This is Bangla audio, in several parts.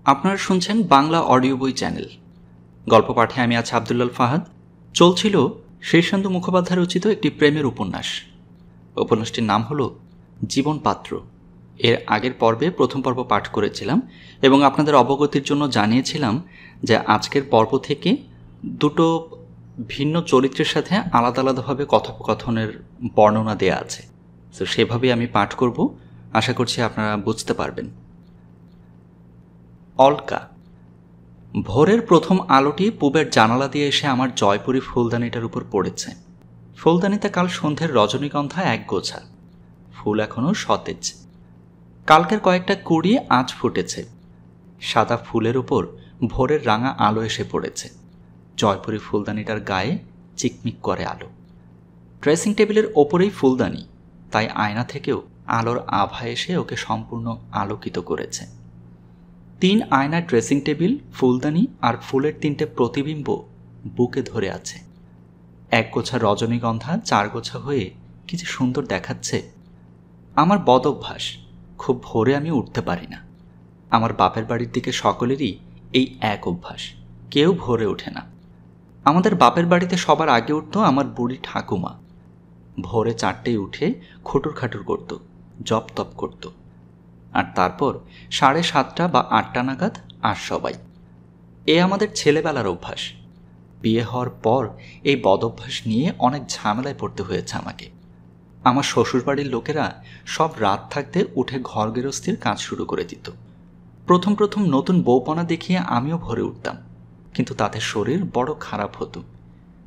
আপনারা শুনছেন বাংলা অডিও বই চ্যানেল। গল্প পাঠে আমি আছি আব্দুল্লাল ফাহাদ। চলছিল শীর্ষেন্দু মুখোপাধ্যায় রচিত একটি প্রেমের উপন্যাস। উপন্যাসটির নাম হলো জীবন পাত্র। এর আগের পর্বে প্রথম পর্ব পাঠ করেছিলাম এবং আপনাদের অবগতির জন্য জানিয়েছিলাম যে আজকের পর্ব থেকে দুটো ভিন্ন চরিত্রের সাথে আলাদা আলাদাভাবে কথোপকথনের বর্ণনা দেয়া আছে। তো সেভাবেই আমি পাঠ করব, আশা করছি আপনারা বুঝতে পারবেন। অলকা। ভোরের প্রথম আলোটি পূবের জানালা দিয়ে এসে আমার জয়পুরি ফুলদানিটার উপর পড়েছে। ফুলদানিতে কাল সন্ধ্যের রজনীগন্ধা এক গোছা, ফুল এখনও সতেজ। কালকের কয়েকটা কুড়ি আজ ফুটেছে। সাদা ফুলের উপর ভোরের রাঙা আলো এসে পড়েছে। জয়পুরি ফুলদানিটার গায়ে চিকমিক করে আলো। ড্রেসিং টেবিলের ওপরেই ফুলদানি, তাই আয়না থেকেও আলোর আভা এসে ওকে সম্পূর্ণ আলোকিত করেছে। 3 আয়নার ড্রেসিং টেবিল, ফুলদানি আর ফুলের 3টে প্রতিবিম্ব বুকে ধরে আছে। এক গোছা রজনীগন্ধা 4 গোছা হয়ে কি যে সুন্দর দেখাচ্ছে। আমার বদ অভ্যাস, খুব ভোরে আমি উঠতে পারি না। আমার বাপের বাড়ির দিকে সকলেরই এই এক অভ্যাস, কেউ ভোরে ওঠে না। আমাদের বাপের বাড়িতে সবার আগে উঠত আমার বুড়ি ঠাকুমা। ভোরে 4টেয় উঠে খুটুর খাটুর করত, জপ তপ করত, আর তারপর 7:30 বা 8টা নাগাদ আর সবাই। এ আমাদের ছেলেবেলার অভ্যাস। বিয়ে হওয়ার পর এই বদভ্যাস নিয়ে অনেক ঝামেলায় পড়তে হয়েছে আমাকে। আমার শ্বশুরবাড়ির লোকেরা সব রাত থাকতে উঠে ঘর গৃহস্থির কাজ শুরু করে দিত। প্রথম প্রথম নতুন বউপনা দেখিয়ে আমিও ভরে উঠতাম, কিন্তু তাদের শরীর বড় খারাপ হতো।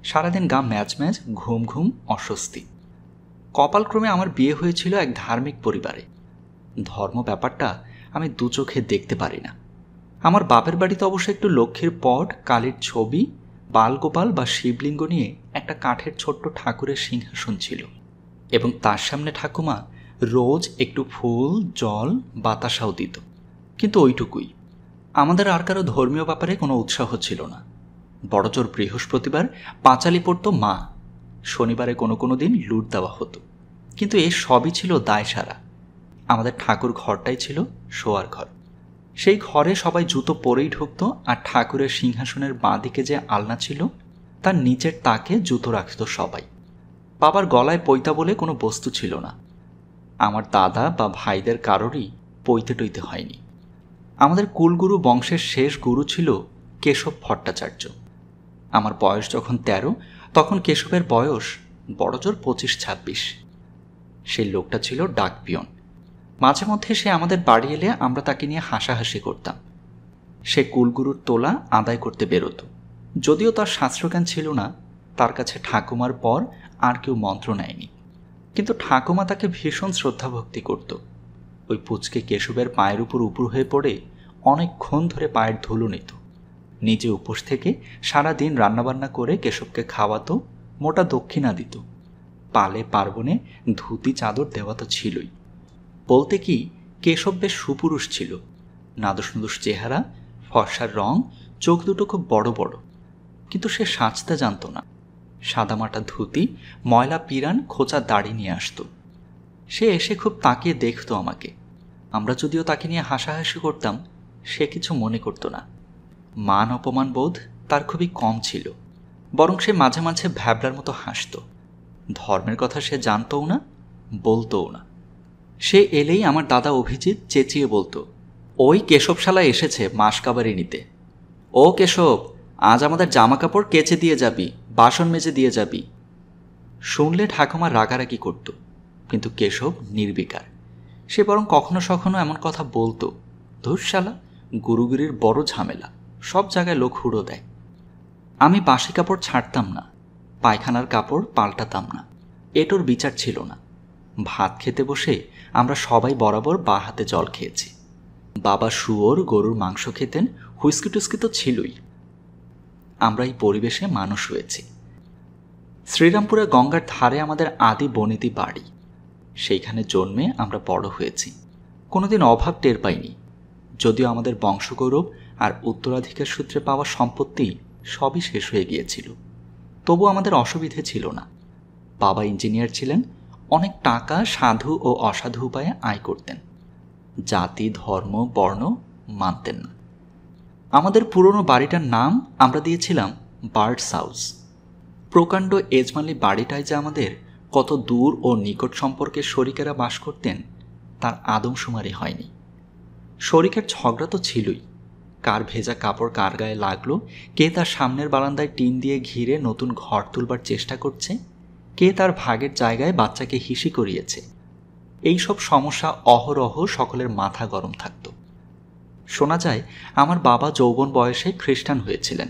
সারাদিন গা ম্যাচ ম্যাচ, ঘুম ঘুম, অস্বস্তি। কপালক্রমে আমার বিয়ে হয়েছিল এক ধার্মিক পরিবারে। ধর্ম ব্যাপারটা আমি দু চোখে দেখতে পারি না। আমার বাপের বাড়িতে অবশ্য একটু লক্ষ্মীর পট, কালীর ছবি, বালগোপাল বা শিবলিঙ্গ নিয়ে একটা কাঠের ছোট্ট ঠাকুরের সিংহাসন ছিল, এবং তার সামনে ঠাকুমা রোজ একটু ফুল, জল, বাতাসাও দিত, কিন্তু ওইটুকুই। আমাদের আর কারো ধর্মীয় ব্যাপারে কোনো উৎসাহ ছিল না। বড়জোর বৃহস্পতিবার পাঁচালি পড়ত মা, শনিবারে কোনো কোনো দিন লুট দেওয়া হতো, কিন্তু এ সবই ছিল দায় সারা। আমাদের ঠাকুর ঘরটাই ছিল শোয়ার ঘর। সেই ঘরে সবাই জুতো পরেই ঢুকত, আর ঠাকুরের সিংহাসনের বাঁ দিকে যে আলনা ছিল তার নিচের তাকে জুতো রাখত সবাই। বাবার গলায় পৈতা বলে কোনো বস্তু ছিল না। আমার দাদা বা ভাইদের কারোরই পৈতে টইতে হয়নি। আমাদের কুলগুরু বংশের শেষ গুরু ছিল কেশব ভট্টাচার্য। আমার বয়স যখন 13, তখন কেশবের বয়স বড়জোর 25-26। সেই লোকটা ছিল ডাকপিয়ন। মাঝে মধ্যে সে আমাদের বাড়ি এলে আমরা তাকে নিয়ে হাসাহাসি করতাম। সে কুলগুরুর তোলা আদায় করতে বেরোত। যদিও তার শাস্ত্রজ্ঞান ছিল না, তার কাছে ঠাকুমার পর আর কেউ মন্ত্র নেয়নি, কিন্তু ঠাকুমা তাকে ভীষণ শ্রদ্ধাভক্তি করত। ওই পুচকে কেশবের পায়ের উপর উপুর হয়ে পড়ে অনেকক্ষণ ধরে পায়ের ধুলো নিত। নিজে উপোস থেকে সারাদিন রান্নাবান্না করে কেশবকে খাওয়াতো, মোটা দক্ষিণা দিত। পালে পার্বণে ধুতি চাদর দেওয়া তো ছিলই। বলতে কি, কেশব বেশ সুপুরুষ ছিল। নাদুস নুদুস চেহারা, ফর্সার রং, চোখ দুটো খুব বড় বড়, কিন্তু সে সাজতে জানত না। সাদামাটা ধুতি, ময়লা পিরান, খোঁচা দাড়ি নিয়ে আসতো। সে এসে খুব তাকিয়ে দেখত আমাকে। আমরা যদিও তাকে নিয়ে হাসাহাসি করতাম, সে কিছু মনে করত না। মান অপমান বোধ তার খুবই কম ছিল, বরং সে মাঝে মাঝে ভ্যাবলার মতো হাসত। ধর্মের কথা সে জানতও না, বলতও না। সে এলেই আমার দাদা অভিজিৎ চেঁচিয়ে বলতো, ওই কেশবশালা এসেছে মাস কাবারি নিতে। ও কেশব, আজ আমাদের জামা কাপড় কেচে দিয়ে যাবি, বাসন মেজে দিয়ে যাবি। শুনলে ঠাকুমা রাগারাগি করত, কিন্তু কেশব নির্বিকার। সে বরং কখনো সখনো এমন কথা বলতো, ধুরশালা, গুরুগিরির বড় ঝামেলা, সব জায়গায় লোক হুড়ো দেয়। আমি বাসি কাপড় ছাড়তাম না, পায়খানার কাপড় পাল্টাতাম না, এটোর বিচার ছিল না। ভাত খেতে বসে আমরা সবাই বরাবর বা হাতে জল খেয়েছি। বাবা শুয়োর, গরুর মাংস খেতেন, হুইস্কি টুস্কি তো ছিলই। আমরা এই পরিবেশে মানুষ হয়েছি। শ্রীরামপুরে গঙ্গার ধারে আমাদের আদি বনিতি বাড়ি। সেইখানে জন্মে আমরা বড় হয়েছি, কোনোদিন অভাব টের পাইনি। যদিও আমাদের বংশগৌরব আর উত্তরাধিকার সূত্রে পাওয়া সম্পত্তি সবই শেষ হয়ে গিয়েছিল, তবু আমাদের অসুবিধে ছিল না। বাবা ইঞ্জিনিয়ার ছিলেন, অনেক টাকা সাধু ও অসাধু উপায়ে আয় করতেন। জাতি, ধর্ম, বর্ণ মানতেন না। আমাদের পুরনো বাড়িটার নাম আমরা দিয়েছিলাম বার্ডস হাউস। প্রকাণ্ড এজমালি বাড়িটায় যে আমাদের কত দূর ও নিকট সম্পর্কের শরিকেরা বাস করতেন তার আদমশুমারি হয়নি। শরিকের ঝগড়া তো ছিলই, কার ভেজা কাপড় কার গায়ে লাগলো, কে তার সামনের বারান্দায় টিন দিয়ে ঘিরে নতুন ঘর তুলবার চেষ্টা করছে, কে তার ভাগের জায়গায় বাচ্চাকে হিসি করিয়েছে। এই সব সমস্যা অহরহ সকলের মাথা গরম থাকত। শোনা যায় আমার বাবা যৌবন বয়সে খ্রিস্টান হয়েছিলেন,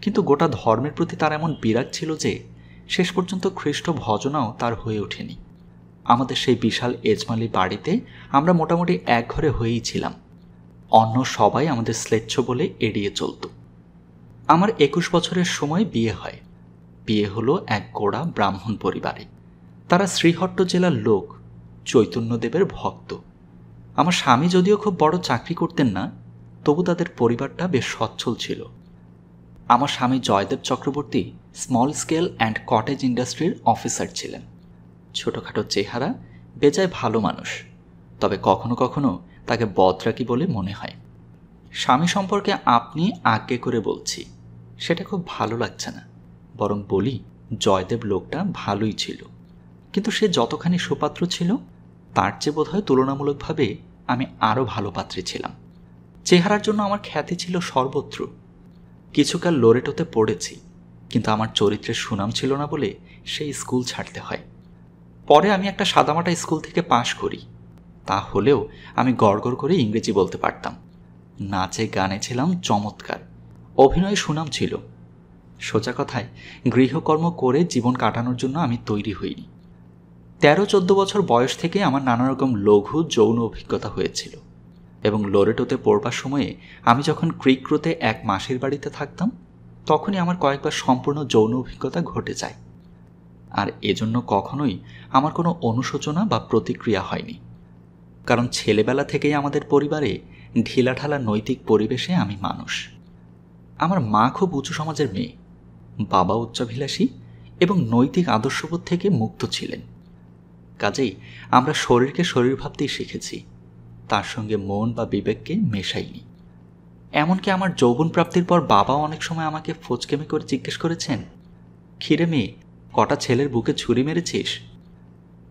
কিন্তু গোটা ধর্মের প্রতি তার এমন বিরাগ ছিল যে শেষ পর্যন্ত খ্রিস্ট ভজনাও তার হয়ে ওঠেনি। আমাদের সেই বিশাল এজমালি বাড়িতে আমরা মোটামুটি এক ঘরে হয়েই ছিলাম। অন্য সবাই আমাদের শ্লেচ্ছ বলে এড়িয়ে চলত। আমার 21 বছরের সময় বিয়ে হয়। বিয়ে হলো এক গোড়া ব্রাহ্মণ পরিবারে। তারা শ্রীহট্ট জেলার লোক, চৈতন্যদেবের ভক্ত। আমার স্বামী যদিও খুব বড় চাকরি করতেন না, তবু তাদের পরিবারটা বেশ সচ্ছল ছিল। আমার স্বামী Joydeb Chakraborty small scale and cottage ইন্ডাস্ট্রির অফিসার ছিলেন। ছোটোখাটো চেহারা, বেজায় ভালো মানুষ, তবে কখনো কখনো তাকে বদরাকি বলে মনে হয়। স্বামী সম্পর্কে আপনি আজ্ঞে করে বলছি, সেটা খুব ভালো লাগছে না, বরং বলি জয়দেব লোকটা ভালোই ছিল, কিন্তু সে যতখানি সুপাত্র ছিল তার চেয়ে বোধহয় তুলনামূলকভাবে আমি আরও ভালো পাত্রী ছিলাম। চেহারার জন্য আমার খ্যাতি ছিল সর্বত্র। কিছুকাল লোরেটোতে পড়েছি, কিন্তু আমার চরিত্রের সুনাম ছিল না বলে সেই স্কুল ছাড়তে হয়। পরে আমি একটা সাদামাটা স্কুল থেকে পাশ করি। তা হলেও আমি গড়গড় করে ইংরেজি বলতে পারতাম। নাচে গানে ছিলাম চমৎকার, অভিনয়ে সুনাম ছিল। সোজা কথায় গৃহকর্ম করে জীবন কাটানোর জন্য আমি তৈরি হইনি। 13-14 বছর বয়স থেকে আমার নানা রকম লঘু যৌন অভিজ্ঞতা হয়েছিল, এবং লোরেটোতে পড়বার সময়ে আমি যখন ক্রিকরোতে এক মাসির বাড়িতে থাকতাম তখনই আমার কয়েকবার সম্পূর্ণ যৌন অভিজ্ঞতা ঘটে যায়। আর এজন্য কখনোই আমার কোনো অনুশোচনা বা প্রতিক্রিয়া হয়নি, কারণ ছেলেবেলা থেকেই আমাদের পরিবারে ঢিলাঢালা নৈতিক পরিবেশে আমি মানুষ। আমার মা খুব উঁচু সমাজের মেয়ে, বাবা উচ্চাভিলাষী এবং নৈতিক আদর্শবোধ থেকে মুক্ত ছিলেন। কাজেই আমরা শরীরকে শরীর ভাবতেই শিখেছি, তার সঙ্গে মন বা বিবেককে মেশাইনি। এমনকি আমার যৌবন প্রাপ্তির পর বাবাও অনেক সময় আমাকে ফোচকেমি করে জিজ্ঞেস করেছেন, খিরে মেয়ে, কটা ছেলের বুকে ছুরি মেরেছিস?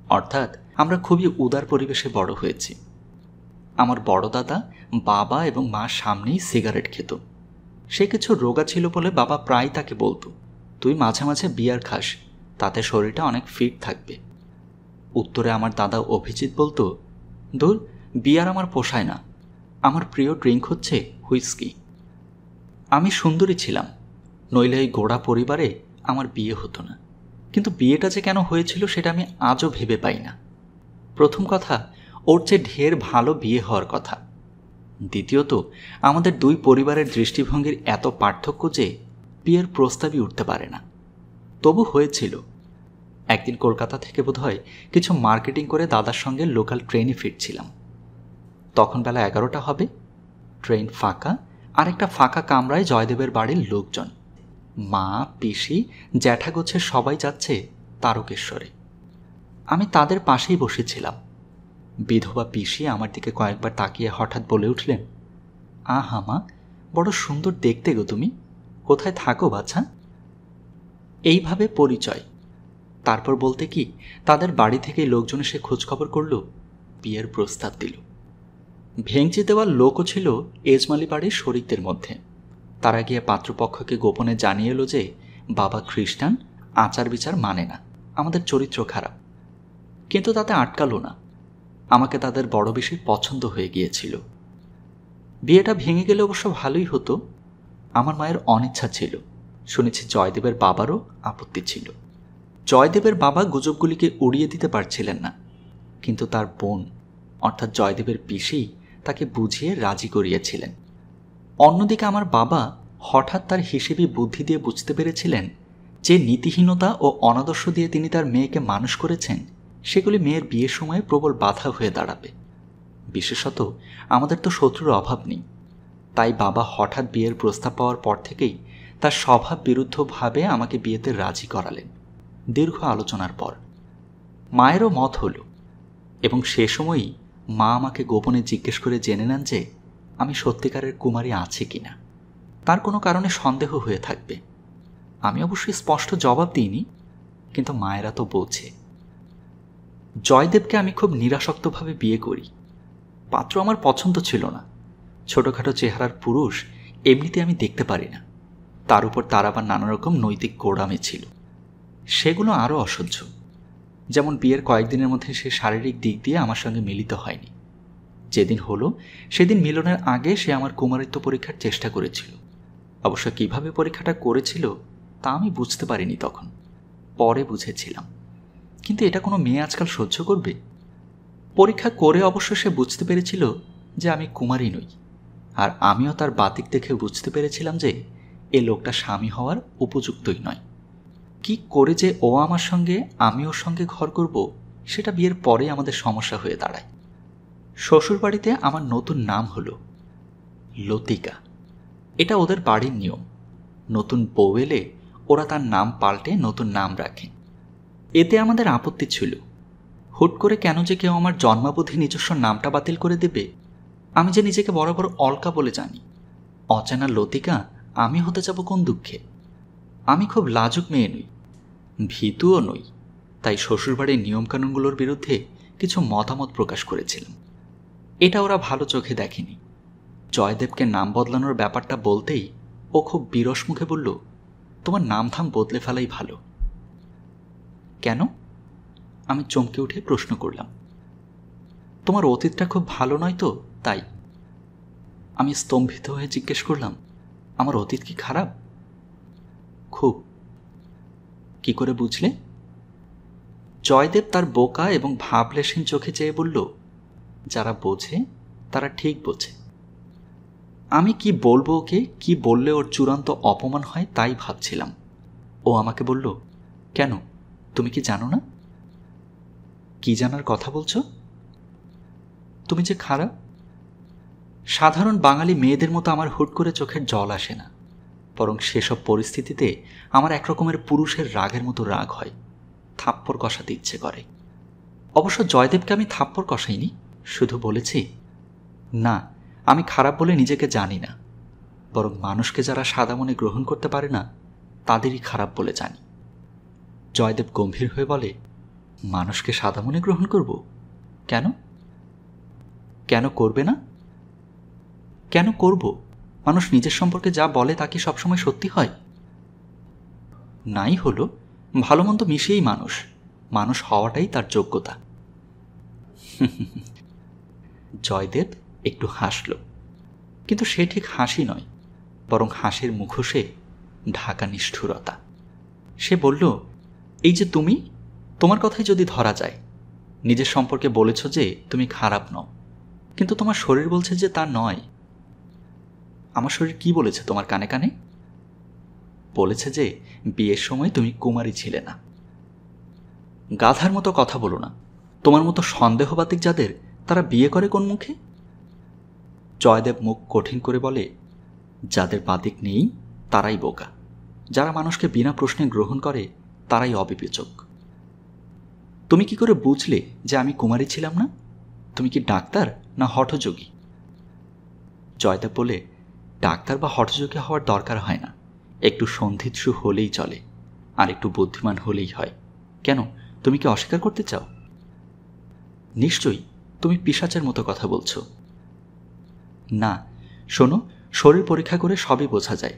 অর্থাৎ আমরা খুবই উদার পরিবেশে বড় হয়েছি। আমার বড় দাদা বাবা এবং মার সামনেই সিগারেট খেত। সে কিছু রোগা ছিল বলে বাবা প্রায় তাকে বলতো, তুই মাঝে মাঝে বিয়ার খাস, তাতে শরীরটা অনেক ফিট থাকবে। উত্তরে আমার দাদা অভিজিৎ বলতো, ধুর, বিয়ার আমার পোষায় না, আমার প্রিয় ড্রিঙ্ক হচ্ছে হুইস্কি। আমি সুন্দরী ছিলাম, নইলে এই গোড়া পরিবারে আমার বিয়ে হতো না। কিন্তু বিয়েটা যে কেন হয়েছিল সেটা আমি আজও ভেবে পাই না। প্রথম কথা, ওর চেয়ে ঢের ভালো বিয়ে হওয়ার কথা। দ্বিতীয়ত, আমাদের দুই পরিবারের দৃষ্টিভঙ্গির এত পার্থক্য যে বিয়ের প্রস্তাবই উঠতে পারে না। তবু হয়েছিল। একদিন কলকাতা থেকে বোধহয় কিছু মার্কেটিং করে দাদার সঙ্গে লোকাল ট্রেনে ফিরছিলাম। তখন বেলা 11টা হবে। ট্রেন ফাঁকা, আর একটা ফাঁকা কামরায় জয়দেবের বাড়ির লোকজন, মা, পিসি, জ্যাঠাগোছের সবাই যাচ্ছে তারকেশ্বরে। আমি তাদের পাশেই বসেছিলাম। বিধবা পিসি আমার দিকে কয়েকবার তাকিয়ে হঠাৎ বলে উঠলেন, আহা মা, বড় সুন্দর দেখতে গো তুমি, কোথায় থাকো বাছা? এইভাবে পরিচয়। তারপর বলতে কি, তাদের বাড়ি থেকে লোকজন এসে খোঁজখবর করল, বিয়ের প্রস্তাব দিল। ভেঙচি দেওয়ার লোকও ছিল এজমালি বাড়ির শরিকদের মধ্যে। তারা গিয়ে পাত্রপক্ষকে গোপনে জানিয়ে এলো যে বাবা খ্রিস্টান, আচার বিচার মানে না, আমাদের চরিত্র খারাপ। কিন্তু তাতে আটকালো না, আমাকে তাদের বড় বেশি পছন্দ হয়ে গিয়েছিল। বিয়েটা ভেঙে গেলে অবশ্য ভালোই হতো। আমার মায়ের অনিচ্ছা ছিল, শুনেছি জয়দেবের বাবারও আপত্তি ছিল। জয়দেবের বাবা গুজবগুলিকে উড়িয়ে দিতে পারছিলেন না, কিন্তু তার বোন অর্থাৎ জয়দেবের পিসি তাকে বুঝিয়ে রাজি করিয়েছিলেন। অন্যদিকে আমার বাবা হঠাৎ তার হিসেবে বুদ্ধি দিয়ে বুঝতে পেরেছিলেন যে নীতিহীনতা ও অনাদর্শ দিয়ে তিনি তার মেয়েকে মানুষ করেছেন সেগুলি মেয়ের বিয়ের সময়ে প্রবল বাধা হয়ে দাঁড়াবে। বিশেষত আমাদের তো শত্রুর অভাব নেই, তাই বাবা হঠাৎ বিয়ের প্রস্তাব পাওয়ার পর থেকেই তার স্বভাব বিরুদ্ধভাবে আমাকে বিয়েতে রাজি করালেন। দীর্ঘ আলোচনার পর মায়েরও মত হলো, এবং সে সময়ই মা আমাকে গোপনে জিজ্ঞেস করে জেনে নেন যে আমি সত্যিকারের কুমারী আছি কিনা। তার কোনো কারণে সন্দেহ হয়ে থাকবে। আমি অবশ্যই স্পষ্ট জবাব দিইনি, কিন্তু মায়েরা তো বোঝে। জয়দেবকে আমি খুব নিরাসক্তভাবে বিয়ে করি। পাত্র আমার পছন্দ ছিল না। ছোটোখাটো চেহারার পুরুষ এমনিতে আমি দেখতে পারি না। তার উপর তার আবার নানা রকম নৈতিক গোড়ামে ছিল, সেগুলো আরও অসহ্য। যেমন বিয়ের কয়েকদিনের মধ্যে সে শারীরিক দিক দিয়ে আমার সঙ্গে মিলিত হয়নি। যেদিন হলো সেদিন মিলনের আগে সে আমার কুমারিত্ব পরীক্ষার চেষ্টা করেছিল। অবশ্য কিভাবে পরীক্ষাটা করেছিল তা আমি বুঝতে পারিনি তখন, পরে বুঝেছিলাম। কিন্তু এটা কোনো মেয়ে আজকাল সহ্য করবে? পরীক্ষা করে অবশ্য সে বুঝতে পেরেছিল যে আমি কুমারী নই, আর আমিও তার বাতিক দেখে বুঝতে পেরেছিলাম যে এ লোকটা স্বামী হওয়ার উপযুক্তই নয়। কি করে যে ও আমার সঙ্গে আমি ওর সঙ্গে ঘর করব, সেটা বিয়ের পরে আমাদের সমস্যা হয়ে দাঁড়ায়। শ্বশুরবাড়িতে আমার নতুন নাম হলো লতিকা। এটা ওদের বাড়ির নিয়ম। নতুন বউ এলে ওরা তার নাম পাল্টে নতুন নাম রাখে। এতে আমাদের আপত্তি ছিল। হুট করে কেন যে কেউ আমার জন্মাবধি নিজস্ব নামটা বাতিল করে দেবে? আমি যে নিজেকে বরাবর অলকা বলে জানি। অচেনা লতিকা আমি হতে যাব কোন দুঃখে? আমি খুব লাজুক মেয়ে নই, ভীতুও নই। তাই শ্বশুরবাড়ির নিয়মকানুনগুলোর বিরুদ্ধে কিছু মতামত প্রকাশ করেছিলাম। এটা ওরা ভালো চোখে দেখেনি। জয়দেবকে নাম বদলানোর ব্যাপারটা বলতেই ও খুব বিরস মুখে বলল, তোমার নামধাম বদলে ফেলাই ভালো। কেন? আমি চমকে উঠে প্রশ্ন করলাম। তোমার অতীতটা খুব ভালো নয় তো, তাই। আমি স্তম্ভিত হয়ে জিজ্ঞেস করলাম, আমার অতীত কি খারাপ? খুব। কি করে বুঝলে? জয়দেব তার বোকা এবং ভাবলেশহীন চোখে চেয়ে বলল, যারা বোঝে তারা ঠিক বোঝে। আমি কি বলবো ওকে, কি বললে ওর চূড়ান্ত অপমান হয় তাই ভাবছিলাম। ও আমাকে বলল, কেন, তুমি কি জানো না? কি জানার কথা বলছো? তুমি যে খারাপ। সাধারণ বাঙালি মেয়েদের মতো আমার হুট করে চোখের জল আসে না, বরং সেসব পরিস্থিতিতে আমার একরকমের পুরুষের রাগের মতো রাগ হয়, থাপ্পড় কষাতে ইচ্ছে করে। অবশ্য জয়দেবকে আমি থাপ্পড় কষাইনি, শুধু বলেছি, না, আমি খারাপ বলে নিজেকে জানি না, বরং মানুষকে যারা সাদা মনে গ্রহণ করতে পারে না তাদেরই খারাপ বলে জানি। জয়দেব গম্ভীর হয়ে বলে, মানুষকে সাদা মনে গ্রহণ করব? কেন? কেন করবে না? কেন করব? মানুষ নিজের সম্পর্কে যা বলে তা কি সবসময় সত্যি হয়? নাই হলো, ভালো মন্দ মিশিয়েই মানুষ, মানুষ হওয়াটাই তার যোগ্যতা। জয়দেব একটু হাসল, কিন্তু সে ঠিক হাসি নয়, বরং হাসির মুখোশে ঢাকা নিষ্ঠুরতা। সে বলল, এই যে তুমি, তোমার কথাই যদি ধরা যায়, নিজের সম্পর্কে বলেছ যে তুমি খারাপ নও, কিন্তু তোমার শরীর বলছে যে তা নয়। আমার শরীর কি বলেছে তোমার কানে কানে? বলেছে যে বিয়ের সময় তুমি কুমারী ছিলে না। গাধার মতো কথা বলো না। তোমার মতো সন্দেহবাতিক যাদের, তারা বিয়ে করে কোন মুখে? জয়দেব মুখ কঠিন করে বলে, যাদের বাতিক নেই তারাই বোকা। যারা মানুষকে বিনা প্রশ্নে গ্রহণ করে তারাই অবিবেচক। তুমি কি করে বুঝলে যে আমি কুমারী ছিলাম না? তুমি কি ডাক্তার না হঠযোগী? জয়দেব বলে, ডাক্তার বা হঠযোগী হওয়ার দরকার হয় না, একটু সন্ধিৎসু হলেই চলে, আর একটু বুদ্ধিমান হলেই হয়। কেন, তুমি কি অস্বীকার করতে চাও? নিশ্চয়ই, তুমি পিশাচের মতো কথা বলছো। না, শোনো, শরীর পরীক্ষা করে সবই বোঝা যায়।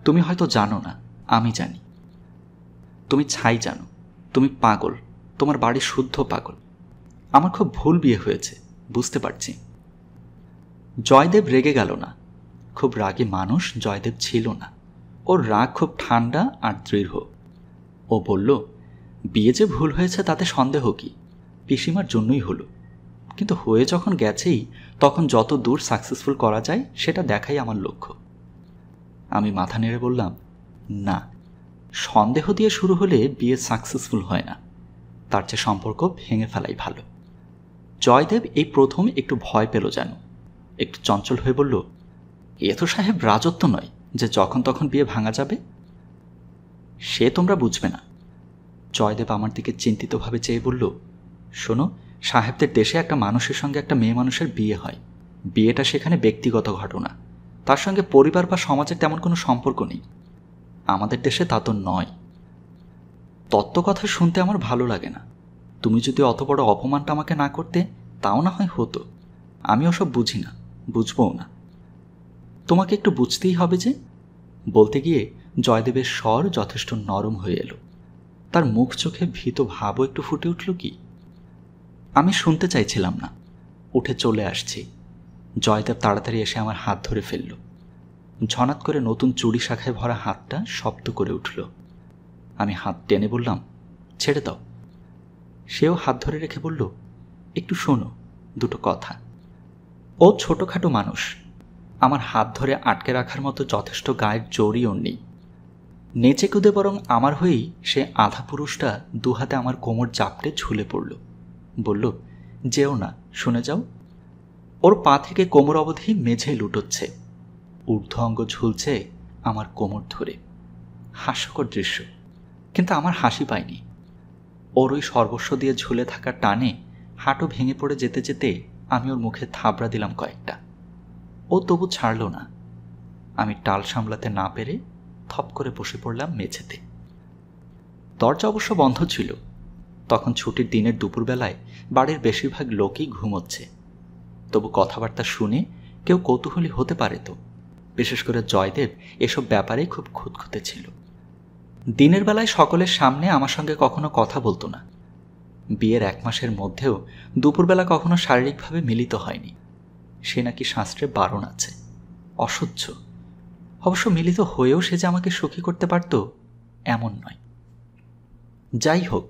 তুমি হয়তো জানো না, আমি জানি। তুমি ছাই জানো, তুমি পাগল, তোমার বাড়ি শুদ্ধ পাগল। আমার খুব ভুল বিয়ে হয়েছে, বুঝতে পারছি। জয়দেব রেগে গেল না। খুব রাগী মানুষ জয়দেব ছিল না। ওর রাগ খুব ঠান্ডা আর দৃঢ়। ও বলল, বিয়ে যে ভুল হয়েছে তাতে সন্দেহ কি? পিসিমার জন্যই হলো, কিন্তু হয়ে যখন গেছেই তখন যত দূর সাকসেসফুল করা যায় সেটা দেখাই আমার লক্ষ্য। আমি মাথা নেড়ে বললাম, না, সন্দেহ দিয়ে শুরু হলে বিয়ে সাকসেসফুল হয় না, তার চেয়ে সম্পর্ক ভেঙে ফেলাই ভালো। জয়দেব এই প্রথম একটু ভয় পেল যেন, একটু চঞ্চল হয়ে বলল, এ তো সাহেব রাজত্ব নয় যে যখন তখন বিয়ে ভাঙা যাবে। সে তোমরা বুঝবে না। জয়দেব আমার দিকে চিন্তিতভাবে চেয়ে বলল, শোনো, সাহেবদের দেশে একটা মানুষের সঙ্গে একটা মেয়ে মানুষের বিয়ে হয়। বিয়েটা সেখানে ব্যক্তিগত ঘটনা, তার সঙ্গে পরিবার বা সমাজের তেমন কোনো সম্পর্ক নেই। আমাদের দেশে তা তো নয়। তত্ত্ব কথা শুনতে আমার ভালো লাগে না। তুমি যদি অত বড় অপমানটা আমাকে না করতে তাও না হয় হতো। আমি ওসব বুঝি না, বুঝবও না। তোমাকে একটু বুঝতেই হবে যে। বলতে গিয়ে জয়দেবের স্বর যথেষ্ট নরম হয়ে এলো। তার মুখ চোখে ভীত ভাবও একটু ফুটে উঠল কি। আমি শুনতে চাইছিলাম না, উঠে চলে আসছি। জয়দেব তাড়াতাড়ি এসে আমার হাত ধরে ফেলল। ঝনাত করে নতুন চুড়ি শাখায় ভরা হাতটা শব্দ করে উঠল। আমি হাত টেনে বললাম, ছেড়ে দাও। সেও হাত ধরে রেখে বলল, একটু শোনো, দুটো কথা। ও ছোটখাটো মানুষ, আমার হাত ধরে আটকে রাখার মতো যথেষ্ট গায়ের জোরই ওর নেই। নেচে কুদে বরং আমার হয়েই সে আধা পুরুষটা দুহাতে আমার কোমর জাপটে ঝুলে পড়ল। বলল, যেও না, শুনে যাও। ওর পা থেকে কোমর অবধি মেঝে লুটোচ্ছে, ঊর্ধ্ব অঙ্গ ঝুলছে আমার কোমর ধরে। হাস্যকর দৃশ্য, কিন্তু আমার হাসি পায়নি। ওর ওই সর্বস্ব দিয়ে ঝুলে থাকা টানে হাঁটু ভেঙে পড়ে যেতে যেতে আমি ওর মুখে থাবড়া দিলাম কয়েকটা। ও তবু ছাড়ল না। আমি টাল সামলাতে না পেরে থপ করে বসে পড়লাম মেঝেতে। দরজা অবশ্য বন্ধ ছিল। তখন ছুটির দিনের দুপুরবেলায় বাড়ির বেশিরভাগ লোকই ঘুমোচ্ছে। তবু কথাবার্তা শুনে কেউ কৌতূহলী হতে পারে তো। বিশেষ করে জয়দেব এসব ব্যাপারে খুব খুঁতখুঁতে ছিল। দিনের বেলায় সকলের সামনে আমার সঙ্গে কখনো কথা বলতো না। বিয়ের 1 মাসের মধ্যেও দুপুরবেলা কখনো শারীরিকভাবে মিলিত হয়নি। সে নাকি শাস্ত্রে বারণ আছে। অসহ্য। অবশ্য মিলিত হয়েও সে যে আমাকে সুখী করতে পারত এমন নয়। যাই হোক,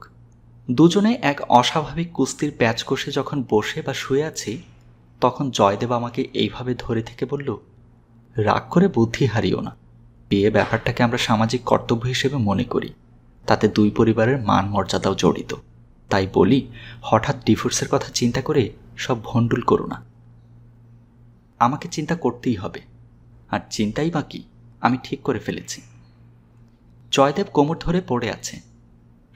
দুজনে এক অস্বাভাবিক কুস্তির প্যাচ কষে যখন বসে বা শুয়ে আছি, তখন জয়দেব আমাকে এইভাবে ধরে থেকে বলল, রাগ করে বুদ্ধি হারিও না। বিয়ে ব্যাপারটাকে আমরা সামাজিক কর্তব্য হিসেবে মনে করি। তাতে 2 পরিবারের মান মর্যাদাও জড়িত। তাই বলি, হঠাৎ ডিভোর্সের কথা চিন্তা করে সব ভণ্ডুল করো না। আমাকে চিন্তা করতেই হবে, আর চিন্তাই বা কি, আমি ঠিক করে ফেলেছি। জয়দেব কোমর ধরে পড়ে আছে।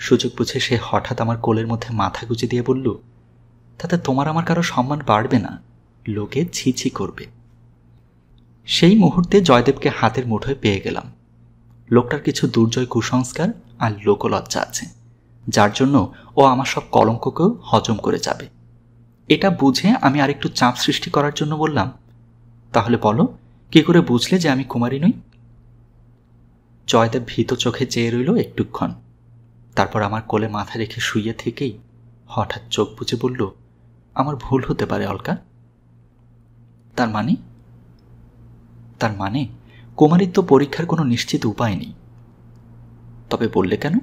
সুযোগ বুঝে সে হঠাৎ আমার কোলের মধ্যে মাথা গুঁজে দিয়ে বলল, তাতে তোমার আমার কারো সম্মান বাড়বে না, লোকে ছি ছি করবে। সেই মুহূর্তে জয়দেবকে হাতের মুঠোয় পেয়ে গেলাম। লোকটার কিছু দুর্জয় কুসংস্কার আর লোকলজ্জা আছে, যার জন্য ও আমার সব কলঙ্ককেও হজম করে যাবে। এটা বুঝে আমি আরেকটু চাপ সৃষ্টি করার জন্য বললাম, তাহলে বলো, কি করে বুঝলে যে আমি কুমারী নই? জয়দেব ভীত চোখে চেয়ে রইল একটুক্ষণ। তারপর আমার কোলে মাথা রেখে শুয়ে থেকেই হঠাৎ চোখ বুজে বলল, আমার ভুল হতে পারে অলকা। তার মানে কুমারিত্ব পরীক্ষার কোনো নিশ্চিত উপায় নেই। তবে বললে কেন?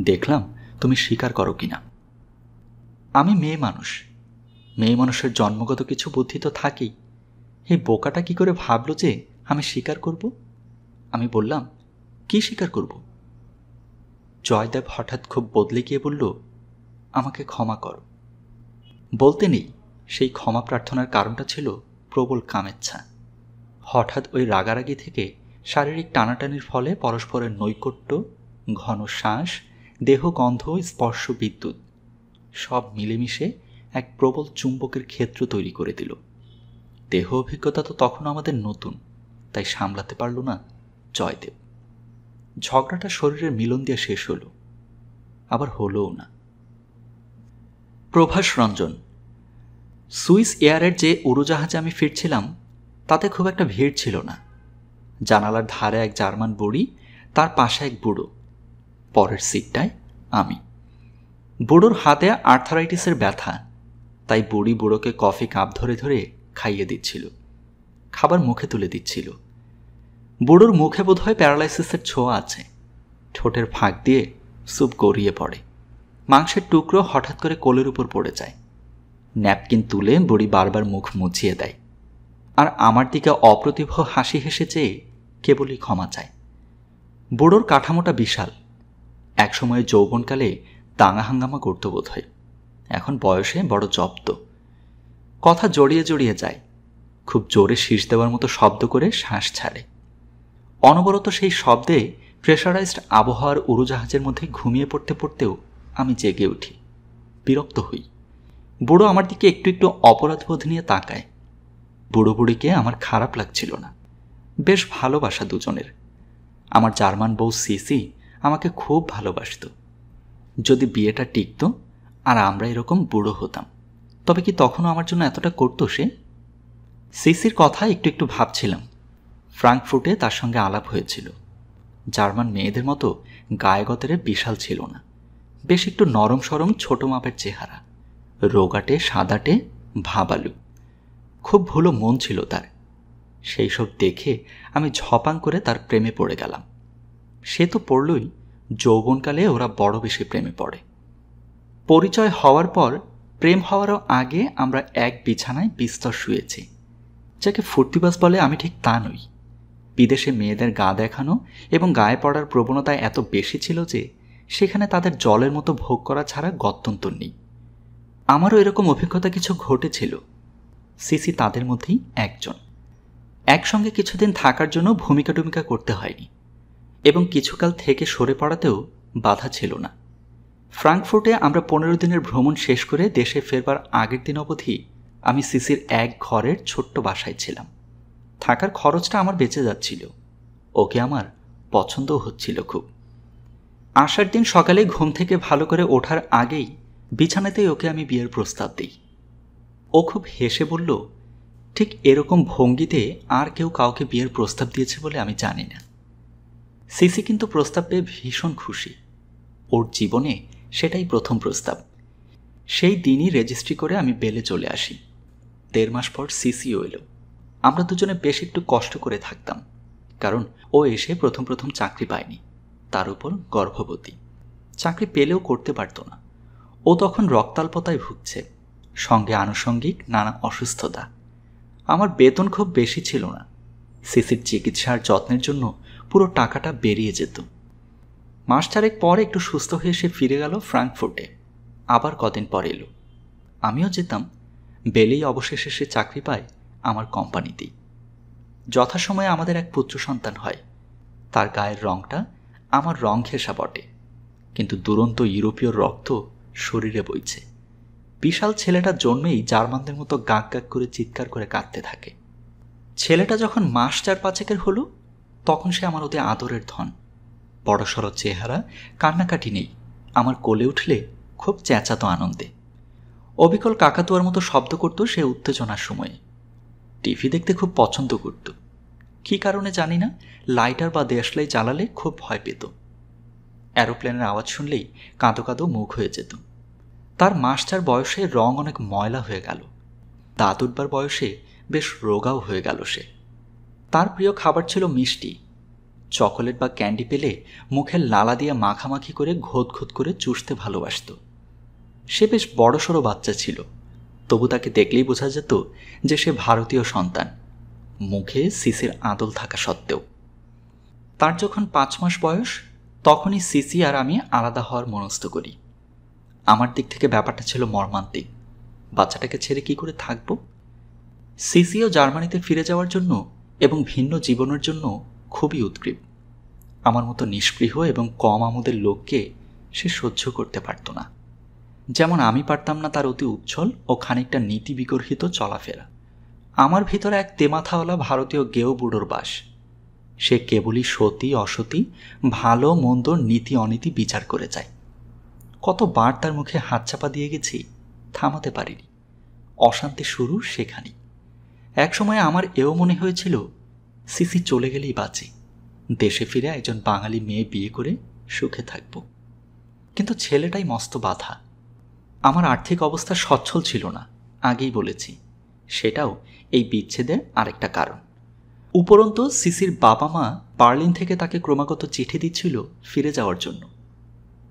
দেখলাম তুমি স্বীকার করো কিনা। আমি মেয়ে মানুষ। মেয়ে মানুষের জন্মগত কিছু বুদ্ধি তো থাকেই। এই বোকাটা কি করে ভাবলো যে আমি স্বীকার করব? আমি বললাম, কি স্বীকার করব? জয়দেব হঠাৎ খুব বদলে গিয়ে বলল, আমাকে ক্ষমা করো। বলতে নেই, সেই ক্ষমা প্রার্থনার কারণটা ছিল প্রবল কামেচ্ছা। হঠাৎ ওই রাগারাগি থেকে শারীরিক টানাটানির ফলে পরস্পরের নৈকট্য, ঘন শ্বাস, দেহগন্ধ, স্পর্শ, বিদ্যুৎ সব মিলেমিশে এক প্রবল চুম্বকের ক্ষেত্র তৈরি করে দিল। দেহ অভিজ্ঞতা তো তখন আমাদের নতুন, তাই সামলাতে পারল না জয়দেব। ঝগড়াটা শরীরের মিলন দিয়ে শেষ হলো, আবার হলোও না। প্রভাস রঞ্জন। সুইস এয়ারের যে উড়োজাহাজে আমি ফিরছিলাম তাতে খুব একটা ভিড় ছিল না। জানালার ধারে এক জার্মান বুড়ি, তার পাশে এক বুড়ো, পরের সিটটায় আমি। বুড়োর হাতে আর্থারাইটিসের ব্যথা, তাই বুড়ি বুড়োকে কফি কাপ ধরে ধরে খাইয়ে দিচ্ছিল, খাবার মুখে তুলে দিচ্ছিল। বুড়োর মুখে বোধহয় প্যারালাইসিসের ছোঁয়া আছে। ঠোঁটের ফাঁক দিয়ে স্যুপ গড়িয়ে পড়ে। মাংসের টুকরো হঠাৎ করে কোলের উপর পড়ে যায়। ন্যাপকিন তুলে বুড়ি বারবার মুখ মুছিয়ে দেয়, আর আমার দিকে অপ্রতিভ হাসি হেসে চেয়ে কেবলই ক্ষমা চায়। বুড়োর কাঠামোটা বিশাল। একসময়ে যৌবনকালে দাঙ্গা হাঙ্গামা করত বোধ হয়, এখন বয়সে বড় জব্দ। কথা জড়িয়ে জড়িয়ে যায়, খুব জোরে শীষ দেওয়ার মতো শব্দ করে শ্বাস ছাড়ে। অনবরত সেই শব্দে প্রেশারাইজড আবহাওয়ার উড়োজাহাজের মধ্যে ঘুমিয়ে পড়তে পড়তেও আমি জেগে উঠি, বিরক্ত হই। বুড়ো আমার দিকে একটু একটু অপরাধবোধ নিয়ে তাকায়। বুড়ো বুড়িকে আমার খারাপ লাগছিল না, বেশ ভালোবাসা দুজনের। আমার জার্মান বউ সিসি আমাকে খুব ভালোবাসত। যদি বিয়েটা টিকত আর আমরা এরকম বুড়ো হতাম, তবে কি তখনও আমার জন্য এতটা করতো সে? সিসির কথা একটু একটু ভাবছিলাম। ফ্রাঙ্কফুর্টে তার সঙ্গে আলাপ হয়েছিল। জার্মান মেয়েদের মতো গায়েগতরে বিশাল ছিল না, বেশ একটু নরম সরম ছোট মাপের চেহারা, রোগাটে সাদাটে ভাবালু, খুব ভালো মন ছিল তার। সেই সব দেখে আমি ঝপাং করে তার প্রেমে পড়ে গেলাম। সে তো পড়লই, যৌবনকালে ওরা বড় বেশি প্রেমে পড়ে। পরিচয় হওয়ার পর প্রেম হওয়ারও আগে আমরা এক বিছানায় বিস্তর শুয়েছি। যাকে ফুর্তিবাজ বলে আমি ঠিক তা নই। বিদেশে মেয়েদের গা দেখানো এবং গায়ে পড়ার প্রবণতা এত বেশি ছিল যে সেখানে তাদের জলের মতো ভোগ করা ছাড়া গত্যন্তর নেই। আমারও এরকম অভিজ্ঞতা কিছু ঘটেছিল। সিসি তাদের মধ্যেই একজন। একসঙ্গে কিছুদিন থাকার জন্য ভূমিকা টুমিকা করতে হয়নি এবং কিছুকাল থেকে সরে পড়াতেও বাধা ছিল না। ফ্রাঙ্কফুর্টে আমরা 15 দিনের ভ্রমণ শেষ করে দেশে ফেরবার আগের দিন অবধি আমি সিসির এক ঘরের ছোট্ট বাসায় ছিলাম। থাকার খরচটা আমার বেঁচে যাচ্ছিল, ওকে আমার পছন্দও হচ্ছিল খুব। আসার দিন সকালে ঘুম থেকে ভালো করে ওঠার আগেই বিছানাতেই ওকে আমি বিয়ের প্রস্তাব দিই। ও খুব হেসে বলল, ঠিক এরকম ভঙ্গিতে আর কেউ কাউকে বিয়ের প্রস্তাব দিয়েছে বলে আমি জানি না। সিসি কিন্তু প্রস্তাব পেয়ে ভীষণ খুশি। ওর জীবনে সেটাই প্রথম প্রস্তাব। সেই দিনই রেজিস্ট্রি করে আমি বেলে চলে আসি। 1.5 মাস পর সিসিও এলো। আমরা দুজনে বেশ একটু কষ্ট করে থাকতাম, কারণ ও এসে প্রথম প্রথম চাকরি পায়নি, তার উপর গর্ভবতী। চাকরি পেলেও করতে পারত না। ও তখন রক্তাল্পতায় ভুগছে, সঙ্গে আনুষঙ্গিক নানা অসুস্থতা। আমার বেতন খুব বেশি ছিল না। সিসির চিকিৎসার যত্নের জন্য পুরো টাকাটা বেরিয়ে যেত। মাস 4 পর একটু সুস্থ হয়ে সে ফিরে গেল ফ্রাঙ্কফুর্টে। আবার কদিন পর এলো। আমিও যেতাম। বেলেই অবশেষে সে চাকরি পায় আমার কোম্পানিতেই। যথাসময়ে আমাদের এক পুত্র সন্তান হয়। তার গায়ের রংটা আমার রং ঘেঁষা বটে, কিন্তু দুরন্ত ইউরোপীয় রক্ত শরীরে বইছে। বিশাল ছেলেটা জন্মেই জার্মানদের মতো গাক গাক করে চিৎকার করে কাঁদতে থাকে। ছেলেটা যখন মাস 4-5 হলো, তখন সে আমার অতি আদরের ধন। বড়সড় চেহারা, কান্নাকাটি নেই। আমার কোলে উঠলে খুব চেঁচাতো আনন্দে। অবিকল কাকাতুয়ার মতো শব্দ করত সে উত্তেজনার সময়ে। টিভি দেখতে খুব পছন্দ করত। কী কারণে জানি না, লাইটার বা দেশলাই জ্বালালে খুব ভয় পেত। অ্যারোপ্লেনের আওয়াজ শুনলেই কাঁদো কাঁদো মুখ হয়ে যেত। তার মাস 4 বয়সে রং অনেক ময়লা হয়ে গেল। দাঁত উঠবার বয়সে বেশ রোগাও হয়ে গেল সে। তার প্রিয় খাবার ছিল মিষ্টি। চকোলেট বা ক্যান্ডি পেলে মুখের লালা দিয়ে মাখামাখি করে ঘোত ঘোত করে চুষতে ভালোবাসত। সে বেশ বড়সড় বাচ্চা ছিল, তবু তাকে দেখলেই বোঝা যেত যে সে ভারতীয় সন্তান, মুখে সিসির আদল থাকা সত্ত্বেও। তার যখন 5 মাস বয়স, তখনই সিসি আর আমি আলাদা হওয়ার মনস্থ করি। আমার দিক থেকে ব্যাপারটা ছিল মর্মান্তিক। বাচ্চাটাকে ছেড়ে কি করে থাকব? সিসিও জার্মানিতে ফিরে যাওয়ার জন্য এবং ভিন্ন জীবনের জন্য খুবই উদ্গ্রীব। আমার মতো নিষ্পৃহ এবং কম আমোদের লোককে সে সহ্য করতে পারত না, যেমন আমি পারতাম না তার অতি উচ্ছল ও খানিকটা নীতি বিগর্হিত চলাফেরা। আমার ভিতরে এক তেমাথাওয়ালা ভারতীয় গেও বুড়োর বাস। সে কেবলই সতী অসতী, ভালো মন্দ, নীতি অনীতি বিচার করে যায়। কতবার তার মুখে হাত চাপা দিয়ে গেছি, থামাতে পারিনি। অশান্তি শুরু সেখানেই। একসময় আমার এও মনে হয়েছিল সিসি চলে গেলেই বাঁচি, দেশে ফিরে একজন বাঙালি মেয়ে বিয়ে করে সুখে থাকব। কিন্তু ছেলেটাই মস্ত বাধা। আমার আর্থিক অবস্থা সচ্ছল ছিল না, আগেই বলেছি। সেটাও এই বিচ্ছেদের আরেকটা কারণ। উপরন্তু সিসির বাবা মা বার্লিন থেকে তাকে ক্রমাগত চিঠি দিচ্ছিল ফিরে যাওয়ার জন্য।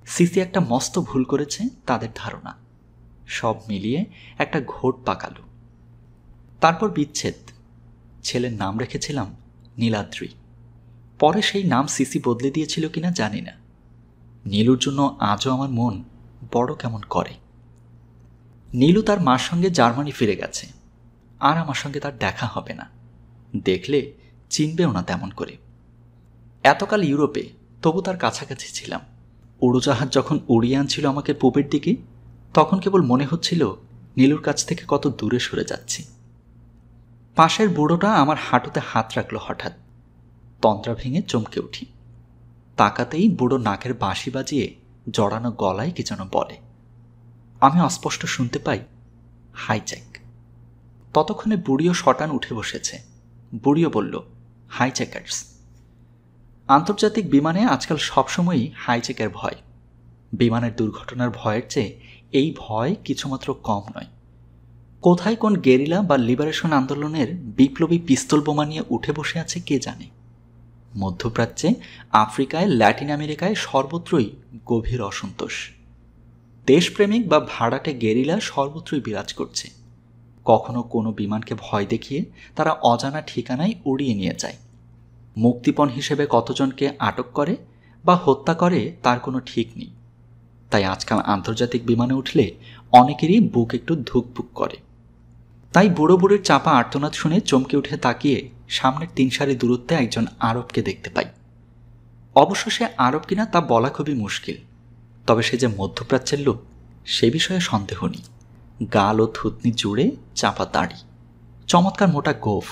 সিসি একটা মস্ত ভুল করেছে তাদের ধারণা। সব মিলিয়ে একটা ঘোট পাকালো। তারপর বিচ্ছেদ। ছেলের নাম রেখেছিলাম নীলাদ্রি। পরে সেই নাম সিসি বদলে দিয়েছিল কিনা জানি না। নীলুর জন্য আজও আমার মন বড় কেমন করে। নীলু তার মার সঙ্গে জার্মানি ফিরে গেছে, আর আমার সঙ্গে তার দেখা হবে না। দেখলে চিনবেও না তেমন করে। এতকাল ইউরোপে, তবু তার কাছাকাছি ছিলাম। উড়োজাহাজ যখন উড়িয়ে আনছিল আমাকে পূবের দিকে, তখন কেবল মনে হচ্ছিল নীলুর কাছ থেকে কত দূরে সরে যাচ্ছি। পাশের বুড়োটা আমার হাঁটুতে হাত রাখল হঠাৎ। তন্দ্রা ভেঙে চমকে উঠি। তাকাতেই বুড়ো নাকের বাঁশি বাজিয়ে জড়ানো গলায় কি যেন বলে। আমি অস্পষ্ট শুনতে পাই, হাইজ্যাক। ততক্ষণে বুড়িও শটান উঠে বসেছে। বুড়িও বলল, হাইজ্যাকার্স। আন্তর্জাতিক বিমানে আজকাল সবসময়ই হাইজ্যাকের ভয়। বিমানের দুর্ঘটনার ভয়ের চেয়ে এই ভয় কিছুমাত্র কম নয়। কোথায় কোন গেরিলা বা লিবারেশন আন্দোলনের বিপ্লবী পিস্তল বোমা নিয়ে উঠে বসে আছে কে জানে। মধ্যপ্রাচ্যে, আফ্রিকায়, ল্যাটিন আমেরিকায় সর্বত্রই গভীর অসন্তোষ। দেশপ্রেমিক বা ভাড়াটে গেরিলা সর্বত্রই বিরাজ করছে। কখনো কোনো বিমানকে ভয় দেখিয়ে তারা অজানা ঠিকানায় উড়িয়ে নিয়ে যায়। মুক্তিপণ হিসেবে কতজনকে আটক করে বা হত্যা করে তার কোনো ঠিক নেই। তাই আজকাল আন্তর্জাতিক বিমানে উঠলে অনেকেরই বুক একটু ধুকপুক করে। তাই বুড়ো বুড়ির চাপা আর্তনাদ শুনে চমকে উঠে তাকিয়ে সামনের 3 সারি দূরত্বে একজন আরবকে দেখতে পাই। অবশ্য সে আরব কিনা তা বলা খুবই মুশকিল। তবে সে যে মধ্যপ্রাচ্যের লোক সে বিষয়ে সন্দেহ নেই। গাল ও থুতনি জুড়ে চাপা দাড়ি, চমৎকার মোটা গোফ,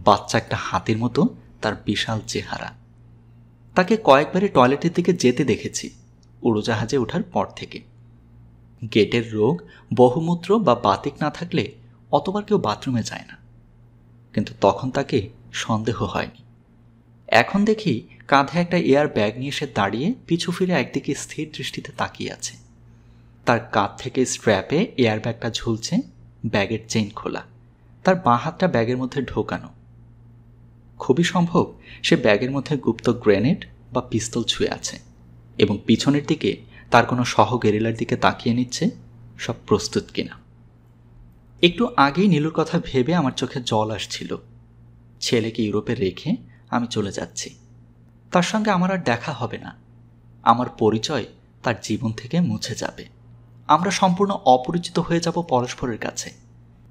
বাচ্চা একটা হাতির মতো তার বিশাল চেহারা। তাকে কয়েকবারই টয়লেটের দিকে যেতে দেখেছি উড়োজাহাজে ওঠার পর থেকে। গেটের রোগ, বহুমূত্র বা বাতিক না থাকলে অতবার কেউ বাথরুমে যায় না, কিন্তু তখন তাকে সন্দেহ হয়নি। এখন দেখি কাঁধে একটা এয়ার ব্যাগ নিয়ে সে দাঁড়িয়ে পিছু ফিরে একদিকে স্থির দৃষ্টিতে তাকিয়ে আছে। তার কাঁধ থেকে স্ট্র্যাপে এয়ার ব্যাগটা ঝুলছে, ব্যাগের চেইন খোলা, তার বাঁ হাতটা ব্যাগের মধ্যে ঢোকানো। খুবই সম্ভব সে ব্যাগের মধ্যে গুপ্ত গ্রেনেড বা পিস্তল ছুঁয়ে আছে এবং পিছনের দিকে তার কোনো সহগেরিলার দিকে তাকিয়ে নিচ্ছে সব প্রস্তুত কিনা। একটু আগেই নীলুর কথা ভেবে আমার চোখে জল আসছিল। ছেলেকে ইউরোপে রেখে আমি চলে যাচ্ছি। তার সঙ্গে আমার আর দেখা হবে না। আমার পরিচয় তার জীবন থেকে মুছে যাবে। আমরা সম্পূর্ণ অপরিচিত হয়ে যাব পরস্পরের কাছে,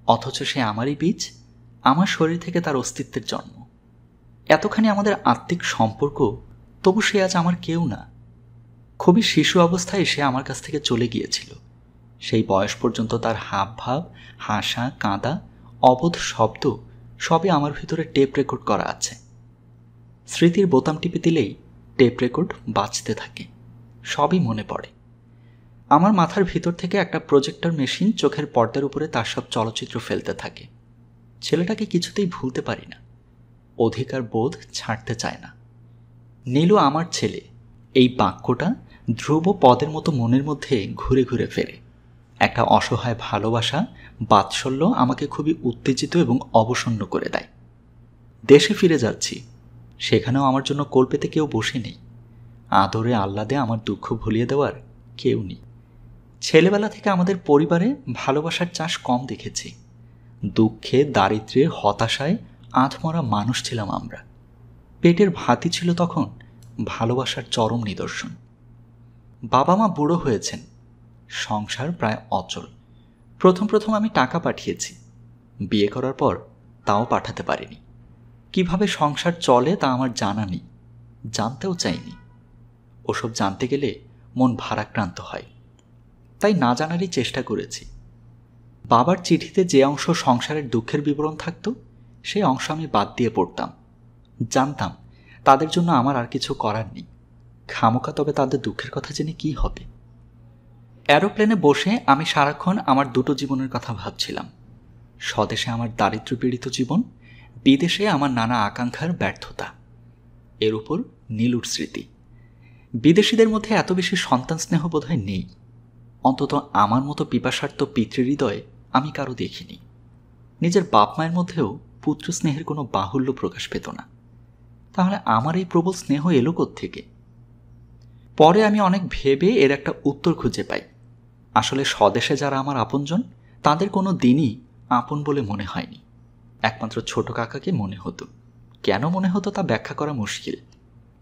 অথচ সে আমারই বীজ, আমার শরীর থেকে তার অস্তিত্বের জন্ম। এতখানি আমাদের আত্মিক সম্পর্ক, তবু সে আজ আমার কেউ না। খুবই শিশু অবস্থায় সে আমার কাছ থেকে চলে গিয়েছিল। সেই বয়স পর্যন্ত তার হাব ভাব, হাসা, কাঁদা, অবোধ শব্দ সবই আমার ভিতরে টেপ রেকর্ড করা আছে। স্মৃতির বোতাম টিপে দিলেই টেপ রেকর্ড বাজতে থাকে, সবই মনে পড়ে। আমার মাথার ভিতর থেকে একটা প্রজেক্টর মেশিন চোখের পর্দার উপরে তার সব চলচ্চিত্র ফেলতে থাকে। ছেলেটাকে কিছুতেই ভুলতে পারি না, অধিকার বোধ ছাড়তে চায় না। নীলু আমার ছেলে, এই বাক্যটা ধ্রুব পদের মতো মনের মধ্যে ঘুরে ঘুরে ফেরে। একটা অসহায় ভালোবাসা, বাৎসল্য আমাকে খুবই উত্তেজিত এবং অবসন্ন করে দেয়। দেশে ফিরে যাচ্ছি, সেখানেও আমার জন্য কোল পেতে কেউ বসে নেই। আদরে আহ্লাদে আমার দুঃখ ভুলিয়ে দেওয়ার কেউ নেই। ছেলেবেলা থেকে আমাদের পরিবারে ভালোবাসার চাষ কম দেখেছি। দুঃখে, দারিদ্র্যে, হতাশায় আধমরা মানুষ ছিলাম আমরা। পেটের ভাতই ছিল তখন ভালোবাসার চরম নিদর্শন। বাবা মা বুড়ো হয়েছেন, সংসার প্রায় অচল। প্রথম আমি টাকা পাঠিয়েছি, বিয়ে করার পর তাও পাঠাতে পারিনি। কিভাবে সংসার চলে তা আমার জানা নেই, জানতেও চাইনি। ওসব জানতে গেলে মন ভারাক্রান্ত হয়, তাই না জানারই চেষ্টা করেছি। বাবার চিঠিতে যে অংশ সংসারের দুঃখের বিবরণ থাকত, সেই অংশ আমি বাদ দিয়ে পড়তাম। জানতাম তাদের জন্য আমার আর কিছু করার নেই, খামোকা তবে তাদের দুঃখের কথা জেনে কি হবে। অ্যারোপ্লেনে বসে আমি সারাক্ষণ আমার দুটো জীবনের কথা ভাবছিলাম। স্বদেশে আমার দারিদ্র্যপীড়িত জীবন, বিদেশে আমার নানা আকাঙ্ক্ষার ব্যর্থতা, এর উপর নীলুর স্মৃতি। বিদেশিদের মধ্যে এত বেশি সন্তান স্নেহ বোধহয় নেই, অন্তত আমার মতো পিপাসার্থ পিতৃহৃদয় আমি কারো দেখিনি। নিজের বাপ মায়ের মধ্যেও পুত্র স্নেহের কোনো বাহুল্য প্রকাশ পেত না। তাহলে আমার এই প্রবল স্নেহ এলো কোত্থেকে? পরে আমি অনেক ভেবে এর একটা উত্তর খুঁজে পাই। আসলে স্বদেশে যারা আমার আপনজন, তাদের কোনো দিনই আপন বলে মনে হয়নি। একমাত্র ছোট কাকাকে মনে হতো। কেন মনে হতো তা ব্যাখ্যা করা মুশকিল,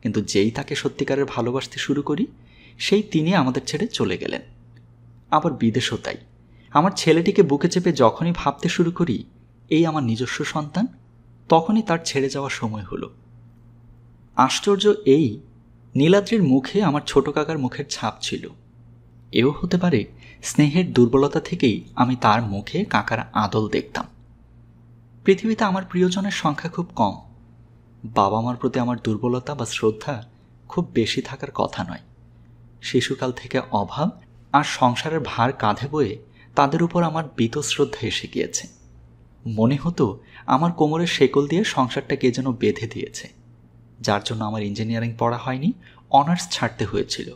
কিন্তু যেই তাকে সত্যিকারের ভালোবাসতে শুরু করি, সেই তিনি আমাদের ছেড়ে চলে গেলেন। আবার বিদেশও তাই। আমার ছেলেটিকে বুকে চেপে যখনই ভাবতে শুরু করি এই আমার নিজস্ব সন্তান, তখনই তার ছেড়ে যাওয়ার সময় হলো। আশ্চর্য এই, নীলাদ্রির মুখে আমার ছোট কাকার মুখের ছাপ ছিল। এও হতে পারে স্নেহের দুর্বলতা থেকেই আমি তার মুখে কাকার আদল দেখতাম। পৃথিবীতে আমার প্রিয়জনের সংখ্যা খুব কম। বাবা মার প্রতি আমার দুর্বলতা বা শ্রদ্ধা খুব বেশি থাকার কথা নয়। শিশুকাল থেকে অভাব আর সংসারের ভার কাঁধে বয়ে তাদের উপর আমার বীতশ্রদ্ধা এসে গিয়েছে। মনে হতো আমার কোমরের শেকল দিয়ে সংসারটা কে যেন বেঁধে দিয়েছে, যার জন্য আমার ইঞ্জিনিয়ারিং পড়া হয়নি, অনার্স ছাড়তে হয়েছিল।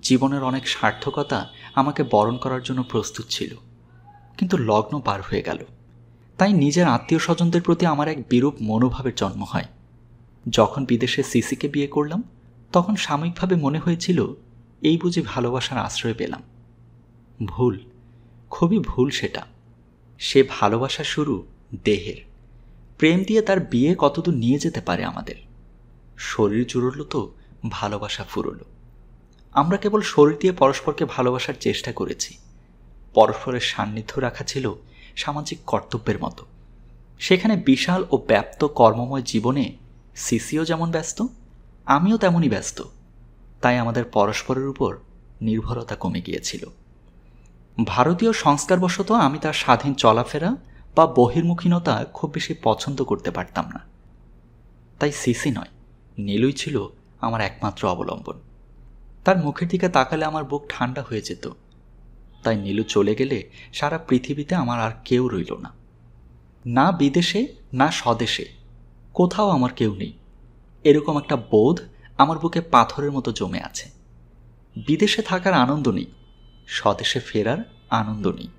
জীবনের অনেক সার্থকতা আমাকে বরণ করার জন্য প্রস্তুত ছিল, কিন্তু লগ্ন পার হয়ে গেল। তাই নিজের আত্মীয় স্বজনদের প্রতি আমার এক বিরূপ মনোভাবের জন্ম হয়। যখন বিদেশে সিসিকে বিয়ে করলাম, তখন সাময়িকভাবে মনে হয়েছিল এই বুঝি ভালোবাসার আশ্রয় পেলাম। ভুল, খুবই ভুল সেটা। সে ভালোবাসা শুরু দেহের। প্রেম দিয়ে তার বিয়ে কতদূর নিয়ে যেতে পারে আমাদের। শরীর জুড়ল তো ভালোবাসা ফুরল। আমরা কেবল শরীর দিয়ে পরস্পরকে ভালোবাসার চেষ্টা করেছি। পরস্পরের সান্নিধ্য রাখা ছিল সামাজিক কর্তব্যের মতো। সেখানে বিশাল ও ব্যাপ্ত কর্মময় জীবনে সিসিও যেমন ব্যস্ত, আমিও তেমনই ব্যস্ত। তাই আমাদের পরস্পরের উপর নির্ভরতা কমে গিয়েছিল। ভারতীয় সংস্কারবশত আমি তার স্বাধীন চলাফেরা বা বহির্মুখীনতা খুব বেশি পছন্দ করতে পারতাম না। তাই সিসি নয়, নীলুই ছিল আমার একমাত্র অবলম্বন। তার মুখের দিকে তাকালে আমার বুক ঠান্ডা হয়ে যেত। তাই নীলু চলে গেলে সারা পৃথিবীতে আমার আর কেউ রইল না। না বিদেশে না স্বদেশে, কোথাও আমার কেউ নেই, এরকম একটা বোধ আমার বুকে পাথরের মতো জমে আছে। বিদেশে থাকার আনন্দ নেই, স্বদেশে ফেরার আনন্দ নেই।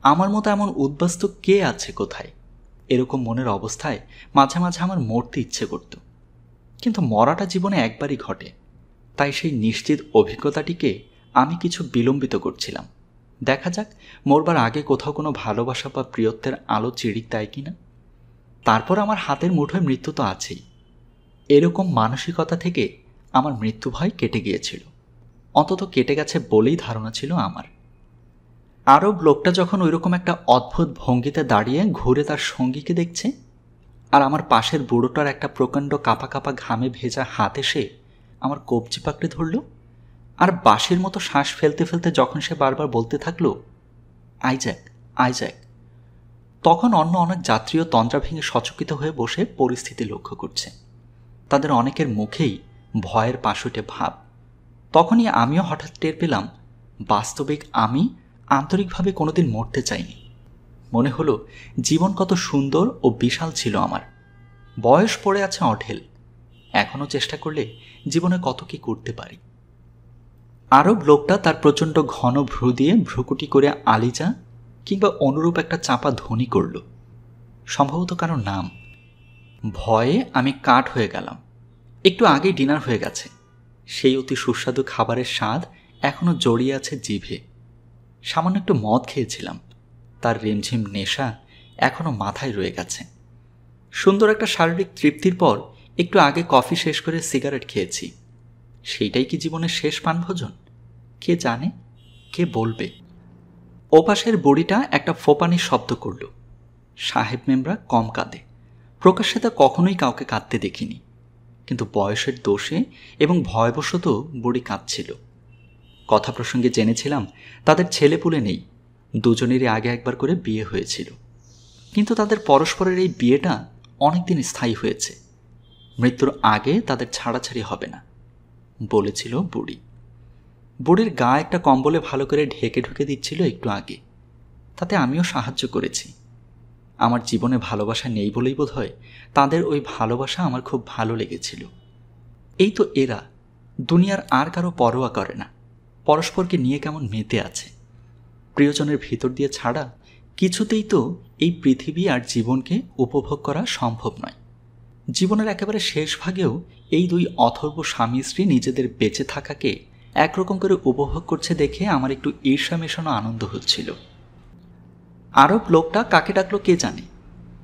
আমার মতো এমন উদ্বাস্তু কে আছে কোথায়? এরকম মনের অবস্থায় মাঝে মাঝে আমার মরতে ইচ্ছে করত, কিন্তু মরাটা জীবনে একবারই ঘটে। তাই সেই নিশ্চিত অভিজ্ঞতাটিকে আমি কিছু বিলম্বিত করছিলাম। দেখা যাক মরবার আগে কোথাও কোনো ভালোবাসা বা প্রিয়ত্বের আলো চিড়িক দেয় কিনা। তারপর আমার হাতের মুঠোয় মৃত্যু তো আছেই। এরকম মানসিকতা থেকে আমার মৃত্যু ভয় কেটে গিয়েছিল, অন্তত কেটে গেছে বলেই ধারণা ছিল আমার। আরব লোকটা যখন ওইরকম একটা অদ্ভুত ভঙ্গিতে দাঁড়িয়ে ঘুরে তার সঙ্গীকে দেখছে, আর আমার পাশের বুড়োটার একটা প্রকাণ্ড কাপা কাপা ঘামে ভেজা হাত এসে আমার কবজি পাকড়ে ধরল, আর বাঁশির মতো শ্বাস ফেলতে ফেলতে যখন সে বারবার বলতে থাকলো আইজ্যাক আইজ্যাক, তখন অন্য অনেক যাত্রীও তন্দ্রা ভেঙে সচকিত হয়ে বসে পরিস্থিতি লক্ষ্য করছে। তাদের অনেকের মুখেই ভয়ের পাশুটে ভাব। তখনই আমিও হঠাৎ টের পেলাম বাস্তবিক আমি আন্তরিকভাবে কোনোদিন মরতে চাইনি। মনে হলো জীবন কত সুন্দর ও বিশাল ছিল আমার। বয়স পড়ে আছে অঢেল, এখনও চেষ্টা করলে জীবনে কত কি করতে পারি। আরব লোকটা তার প্রচণ্ড ঘন ভ্রু দিয়ে ভ্রুকুটি করে আলিজা কিংবা অনুরূপ একটা চাপা ধ্বনি করল, সম্ভবত কারো নাম। ভয়ে আমি কাঠ হয়ে গেলাম। একটু আগেই ডিনার হয়ে গেছে, সেই অতি সুস্বাদু খাবারের স্বাদ এখনও জড়িয়ে আছে জিভে। সামান্য একটু মদ খেয়েছিলাম, তার রিমঝিম নেশা এখনও মাথায় রয়ে গেছে। সুন্দর একটা শারীরিক তৃপ্তির পর একটু আগে কফি শেষ করে সিগারেট খেয়েছি। সেইটাই কি জীবনের শেষ পানভোজন? কে জানে, কে বলবে। ওপাশের বুড়িটা একটা ফোপানির শব্দ করল। সাহেব মেমরা কম কাঁদে, প্রকাশ্যে তা কখনোই কাউকে কাঁদতে দেখিনি, কিন্তু বয়সের দোষে এবং ভয়বশত বুড়ি কাঁদছিল। কথা প্রসঙ্গে জেনেছিলাম তাদের ছেলেপুলে নেই, দুজনেরই আগে একবার করে বিয়ে হয়েছিল, কিন্তু তাদের পরস্পরের এই বিয়েটা অনেকদিন স্থায়ী হয়েছে। মৃত্যুর আগে তাদের ছাড়াছাড়ি হবে না বলেছিল বুড়ি। বুড়ির গা একটা কম্বলে ভালো করে ঢেকে ঢুকে দিচ্ছিল একটু আগে, তাতে আমিও সাহায্য করেছি। আমার জীবনে ভালোবাসা নেই বলেই বোধ হয় তাদের ওই ভালোবাসা আমার খুব ভালো লেগেছিল। এই তো এরা দুনিয়ার আর কারো পরোয়া করে না, পরস্পরকে নিয়ে কেমন মেতে আছে। প্রিয়জনের ভিতর দিয়ে ছাড়া কিছুতেই তো এই পৃথিবী আর জীবনকে উপভোগ করা সম্ভব নয়। জীবনের একেবারে শেষ ভাগেও এই দুই অথর্ব স্বামী স্ত্রী নিজেদের বেঁচে থাকাকে একরকম করে উপভোগ করছে দেখে আমার একটু ঈর্ষা মেশানো আনন্দ হচ্ছিল। আরব লোকটা কাকে ডাকলো কে জানে,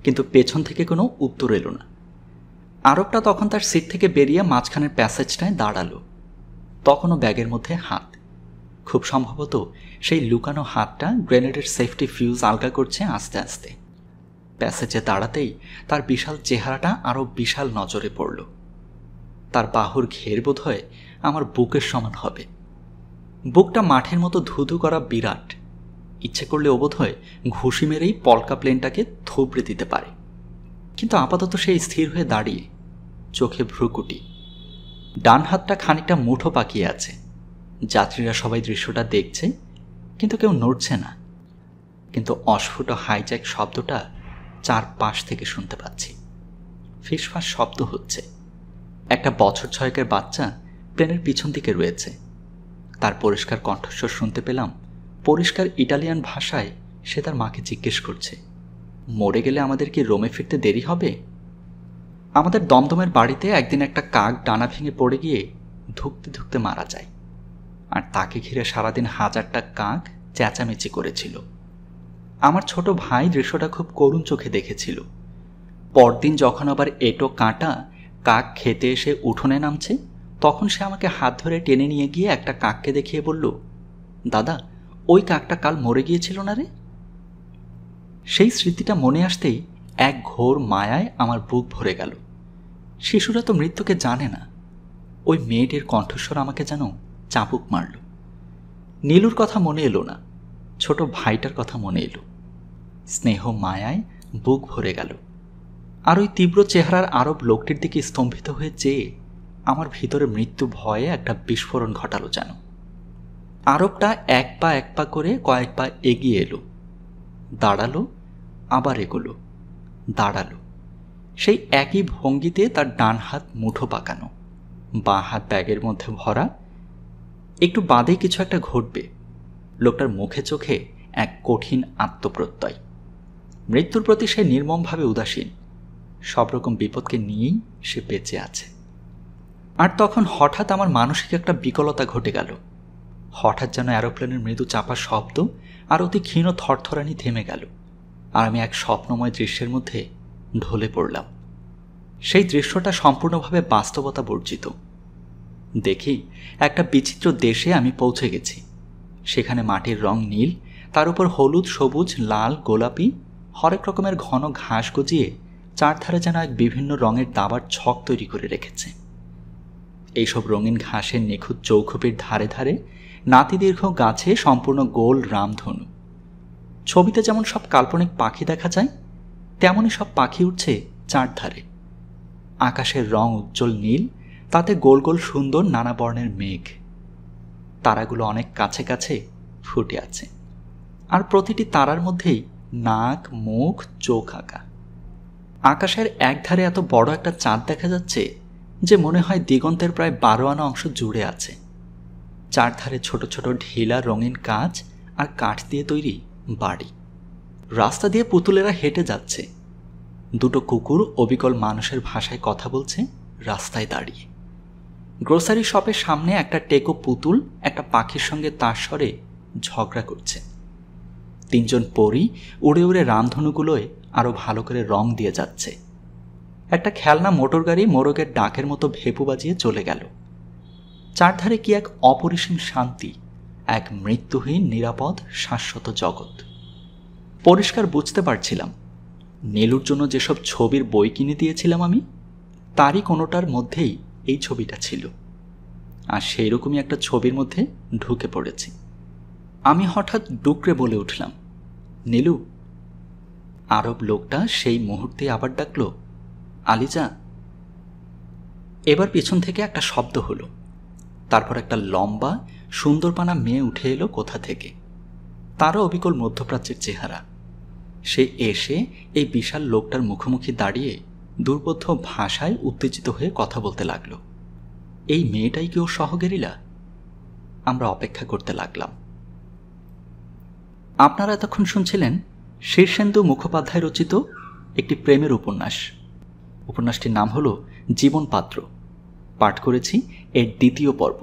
কিন্তু পেছন থেকে কোনো উত্তর এলো না। আরবটা তখন তার সিট থেকে বেরিয়ে মাঝখানের প্যাসেজটায় দাঁড়ালো। তখনও ব্যাগের মধ্যে হাত, খুব সম্ভবত সেই লুকানো হাতটা গ্রেনেডের সেফটি ফিউজ আলগা করছে আস্তে আস্তে। প্যাসেজে দাঁড়াতেই তার বিশাল চেহারাটা আরও বিশাল নজরে পড়ল। তার বাহুর ঘের বোধ হয় আমার বুকের সমান হবে। বুকটা মাঠের মতো ধুধু করা বিরাট, ইচ্ছে করলে ও বোধ হয় ঘুষি মেরেই পলকা প্লেনটাকে থুবড়ে দিতে পারে। কিন্তু আপাতত সে স্থির হয়ে দাঁড়িয়ে, চোখে ভ্রুকুটি। ডান হাতটা খানিকটা মুঠো পাকিয়ে আছে। যাত্রীরা সবাই দৃশ্যটা দেখছে, কিন্তু কেউ নড়ছে না। কিন্তু অস্ফুট হাইজ্যাক শব্দটা চারপাশ থেকে শুনতে পাচ্ছি। ফিসফাস শব্দ হচ্ছে। একটা বছর 6-এর বাচ্চা প্লেনের পিছন দিকে রয়েছে। তার পরিষ্কার কণ্ঠস্বর শুনতে পেলাম। পরিষ্কার ইটালিয়ান ভাষায় সে তার মাকে জিজ্ঞেস করছে, মরে গেলে আমাদের কি রোমে ফিরতে দেরি হবে? আমাদের দমদমের বাড়িতে একদিন একটা কাক ডানা ভেঙে পড়ে গিয়ে ধুকতে ধুকতে মারা যায়, আর তাকে ঘিরে সারাদিন হাজারটা কাক চেঁচামেচি করেছিল। আমার ছোট ভাই দৃশ্যটা খুব করুণ চোখে দেখেছিল। পরদিন যখন আবার এঁটো কাঁটা কাক খেতে এসে উঠোনে নামছে, তখন সে আমাকে হাত ধরে টেনে নিয়ে গিয়ে একটা কাককে দেখিয়ে বলল, দাদা, ওই কাকটা কাল মরে গিয়েছিল না রে? সেই স্মৃতিটা মনে আসতেই এক ঘোর মায়ায় আমার বুক ভরে গেল। শিশুরা তো মৃত্যুকে জানে না। ওই মেয়েটির কণ্ঠস্বর আমাকে যেন চাবুক মারল। নীলুর কথা মনে এলো না, ছোট ভাইটার কথা মনে এলো। স্নেহ মায়ায় বুক ভরে গেল। আর ওই তীব্র চেহারার আরব লোকটির দিকে স্তম্ভিত হয়ে চেয়ে আমার ভিতরে মৃত্যু ভয়ে একটা বিস্ফোরণ ঘটালো যেন। আরবটা এক পা করে কয়েক পা এগিয়ে এলো, দাঁড়ালো, আবার এগোলো, দাঁড়ালো। সেই একই ভঙ্গিতে তার ডান হাত মুঠো পাকানো, বাঁ হাত ব্যাগের মধ্যে ভরা। একটু বাদে কিছু একটা ঘটবে। লোকটার মুখে চোখে এক কঠিন আত্মপ্রত্যয়। মৃত্যুর প্রতি সে নির্মমভাবে উদাসীন। সব রকম বিপদকে নিয়েই সে বেঁচে আছে। আর তখন হঠাৎ আমার মানসিক একটা বিকলতা ঘটে গেল। হঠাৎ যেন অ্যারোপ্লেনের মৃদু চাপা শব্দ আর অতি ক্ষীণ থরথরানি থেমে গেল, আর আমি এক স্বপ্নময় দৃশ্যের মধ্যে ঢলে পড়লাম। সেই দৃশ্যটা সম্পূর্ণভাবে বাস্তবতা বর্জিত। দেখি একটা বিচিত্র দেশে আমি পৌঁছে গেছি। সেখানে মাটির রং নীল, তার উপর হলুদ, সবুজ, লাল, গোলাপি হরেক রকমের ঘন ঘাস গজিয়ে চারধারে যেন এক বিভিন্ন রঙের দাবার ছক তৈরি করে রেখেছে। এইসব রঙিন ঘাসের নিখুঁত চৌখুপির ধারে ধারে নাতিদীর্ঘ গাছে সম্পূর্ণ গোল রামধনু। ছবিতে যেমন সব কাল্পনিক পাখি দেখা যায়, তেমনই সব পাখি উঠছে চারধারে। আকাশের রং উজ্জ্বল নীল, তাতে গোল গোল সুন্দর নানা বর্ণের মেঘ। তারাগুলো অনেক কাছে কাছে ফুটে আছে, আর প্রতিটি তারার মধ্যেই নাক, মুখ, চোখ আঁকা। আকাশের একধারে এত বড় একটা চাঁদ দেখা যাচ্ছে যে মনে হয় দিগন্তের প্রায় 12 আনা অংশ জুড়ে আছে। চারধারে ছোট ছোট ঢিলা রঙিন কাঁচ আর কাঠ দিয়ে তৈরি বাড়ি। রাস্তা দিয়ে পুতুলেরা হেঁটে যাচ্ছে। দুটো কুকুর অবিকল মানুষের ভাষায় কথা বলছে রাস্তায় দাঁড়িয়ে। গ্রোসারি শপের সামনে একটা টেকো পুতুল একটা পাখির সঙ্গে তার স্বরে ঝগড়া করছে। 3 জন পরী উড়ে উড়ে রামধনুগুলোয় আরো ভালো করে রং দিয়ে যাচ্ছে। একটা খেলনা মোটর গাড়ি মোরগের ডাকের মতো ভেপু বাজিয়ে চলে গেল। চারধারে কি এক অপরিসীম শান্তি, এক মৃত্যুহীন নিরাপদ শাশ্বত জগৎ। পরিষ্কার বুঝতে পারছিলাম, নীলুর জন্য যেসব ছবির বই কিনে দিয়েছিলাম আমি, তারই কোনোটার মধ্যেই এই ছবিটা ছিল। আর সেই রকমই একটা ছবির মধ্যে ঢুকে পড়েছি। আমি হঠাৎ ডুকরে বলে উঠলাম, নীলু। আরব লোকটা সেই মুহূর্তে আবার ডাকল, আলিজা। এবার পিছন থেকে একটা শব্দ হলো। তারপর একটা লম্বা সুন্দরপানা মেয়ে উঠে এলো কোথা থেকে। তারও অবিকল মধ্যপ্রাচ্যের চেহারা। সে এসে এই বিশাল লোকটার মুখোমুখি দাঁড়িয়ে দুর্বোধ্য ভাষায় উত্তেজিত হয়ে কথা বলতে লাগলো। এই মেয়েটাই কি ওর সহগেরিলা? আমরা অপেক্ষা করতে লাগলাম। আপনারা এতক্ষণ শুনছিলেন শীর্ষেন্দু মুখোপাধ্যায় রচিত একটি প্রেমের উপন্যাস। উপন্যাসটির নাম হল জীবন পাত্র। পাঠ করেছি এর 2য় পর্ব।